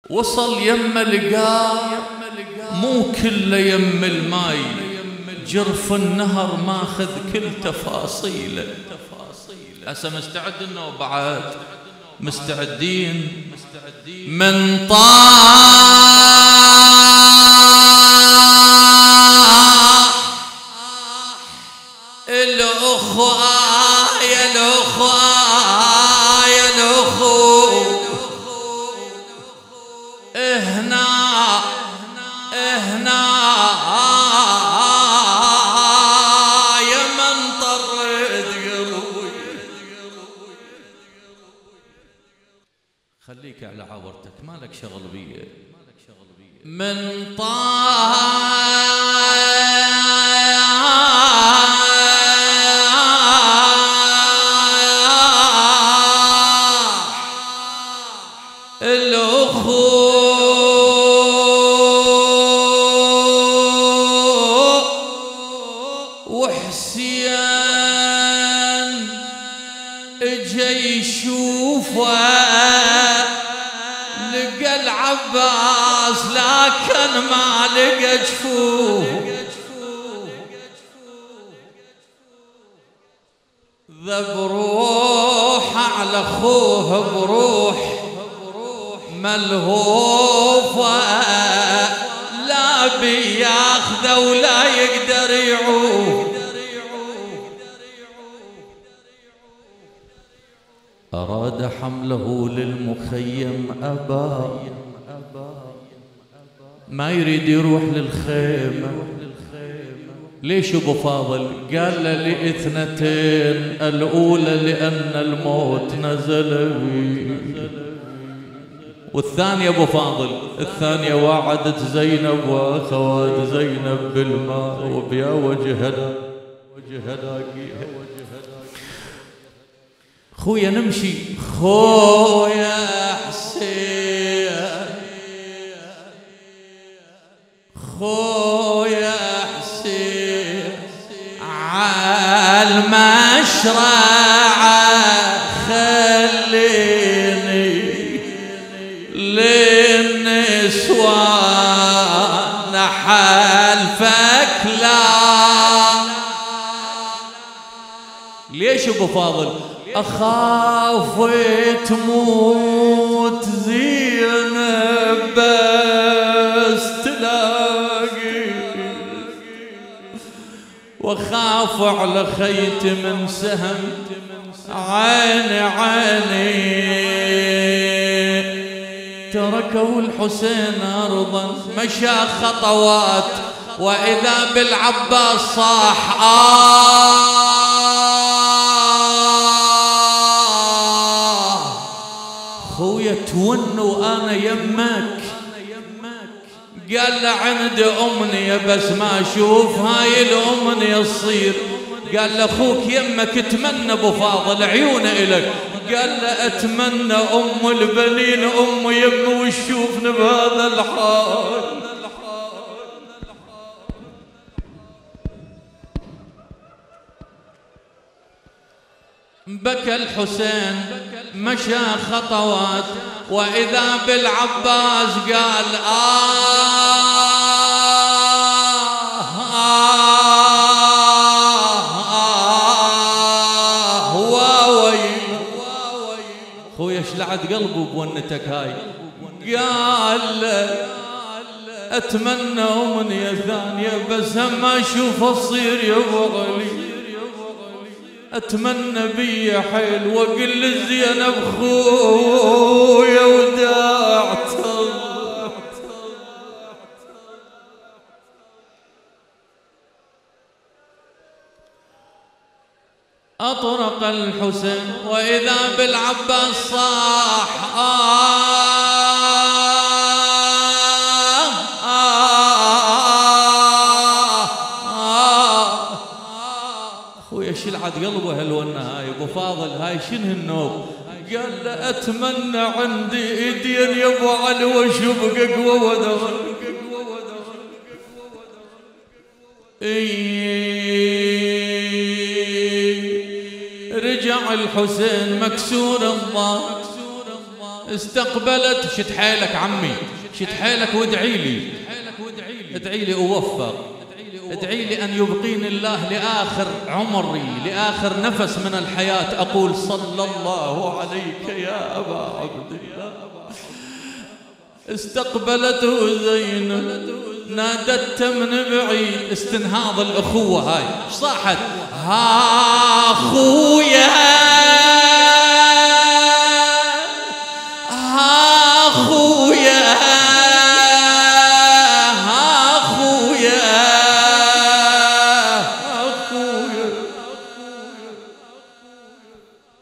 وصل يم لقاه مو كله يم الماي، جرف النهر ماخذ كل تفاصيله. هسه مستعد انه بعد مستعدين من طاح الأخوة يا الأخوة يا الأخو هنا يا من طرد قلبي. خليك على عورتك مالك شغل بيه. من وحسين اجا يشوفه لقى العباس لكن ما لقى جفوف. ذا بروح على اخوه بروح ملهوفه لا بياخذه ولا يقدر يعوف. أراد حمله للمخيم أبا ما يريد يروح للخيمة. ليش أبو فاضل؟ قال لي اثنتين، الأولى لأن الموت نزل بي، والثانية أبو فاضل الثانية وعدت زينب وأخوات زينب بالماء وبيا وجهها خويا نمشي خويا حسين خويا حسين عالمشرع خليني للنسوان حلفك لا. ليش ابو فاضل؟ أخاف تموت زينب بس تلاقي، وخاف على خيت من سهم عيني تركوا الحسين أرضا مشى خطوات وإذا بالعباس صاح خويا تون وأنا يمك. قال له عندي أمنية بس ما أشوف هاي الأمنية تصير. قال له أخوك يمك اتمنى أبو فاضل عيونه إلك. قال له أتمنى أم البنين أم يمي وتشوفني بهذا الحال. بكى الحسين مشى خطوات وإذا بالعباس قال واوي خويا شلعت قلبه بونتك هاي. قال أتمنى أمنية ثانية بس هم ما أشوف تصير يا أبو علي. أتمنى بي حيل وقل لزينب خويا وداعت. أطرق الحسين وإذا بالعباس صاح خويا شلعت قلبه هالونه هاي ابو فاضل هاي شنو النوب. قال له اتمنى عندي ايدين يا ابو علي واشوف قوه ودغل. رجع الحسين مكسور الظهر استقبلت. شد حيلك عمي، شد حيلك وادعي لي، ادعي لي أوفق، ادعي لي أن يبقيني الله لآخر عمري، لآخر نفس من الحياة أقول صلى الله عليك يا أبا عبد الله. استقبلته زينب، نادت من بعيد، استنهاض الأخوة هاي، صاحت ها أخويا ها أخويا ها أخويا أخويا.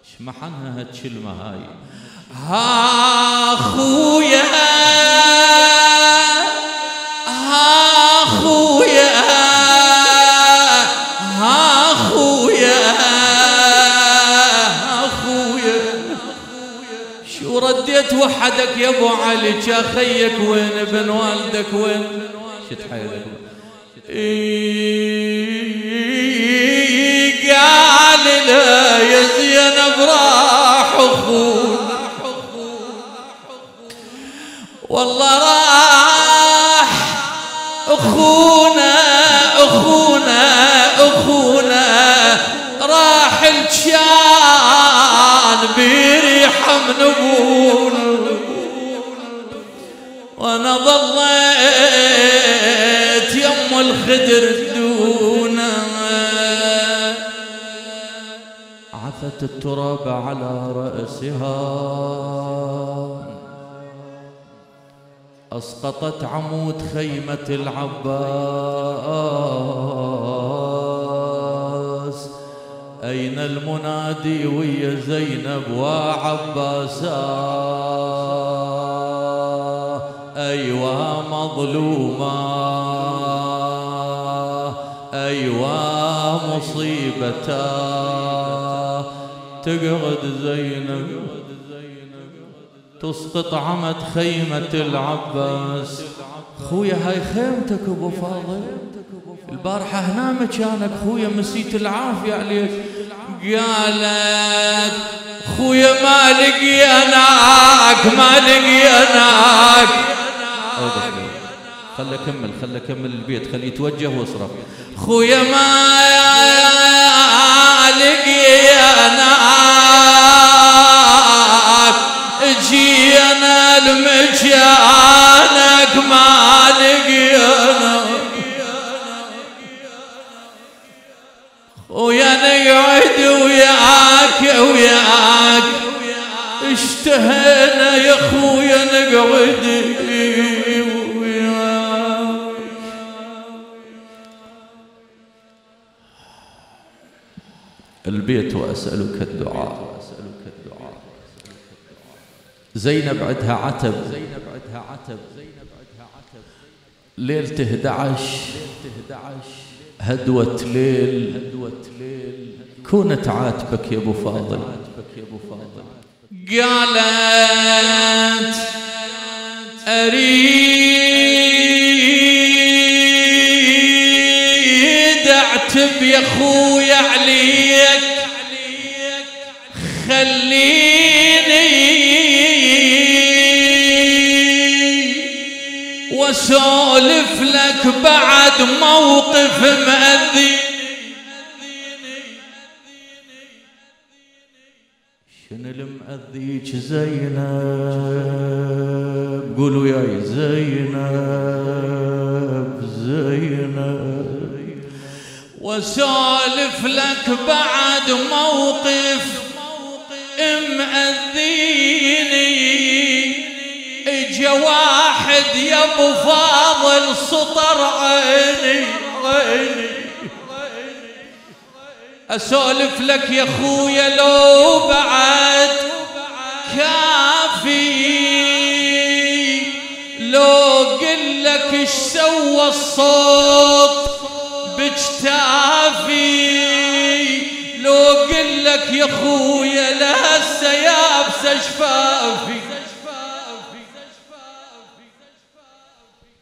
ايش محنها هالكلمة هاي؟ ها أخويا ها أخويا ها أخويا أخويا. شو رديت وحدك يا أبو علي؟ جا خيك وين؟ ابن والدك وين؟ شد حيلك. قال لا يا زينب راح أخونا، والله راح أخونا أخونا أخونا، راح الجان بريح من أبونا، وأنا ظليت يم الخدر دونه. عثت التراب على رأسها، أسقطت عمود خيمة العباس. أين المنادي ويا زينب وعباسا؟ أيوة مظلومة، أيوة مصيبتا. تقعد زينب تسقط عمد خيمة العباس. خويا هاي خيمتك ابو فاضل، البارحة هنا مكانك خويا، مسيت العافية عليك. قالت خويا ما لقيناك ما لقيناك. خلي اكمل خلي اكمل البيت، خليه يتوجه واصرف. خويا ما لقيناك، جينا لمجانك ما لقينا. خويا نقعد وياك وياك، اشتهينا يا خويا نقعد وياك. البيت وأسألك الدعاء. زينب عندها عتب، ليلة 11 هدوة ليل، كونت عاتبك يا ابو فاضل. قالت اريد اعتب يا خويا عليك، خليني واسولف لك بعد موقف مأذي. شنو المأذيك زينب؟ قولوا ياي زينب زينب. واسولف لك بعد موقف مأذيني. اجا واحد يا ابو فاضل سطر عيني عيني. اسولف لك يا خويا لو بعد كافي، لو قل لك ايش سوى الصوت بجتافي، لو قل لك يا خويا لهسه يابسه شفافي.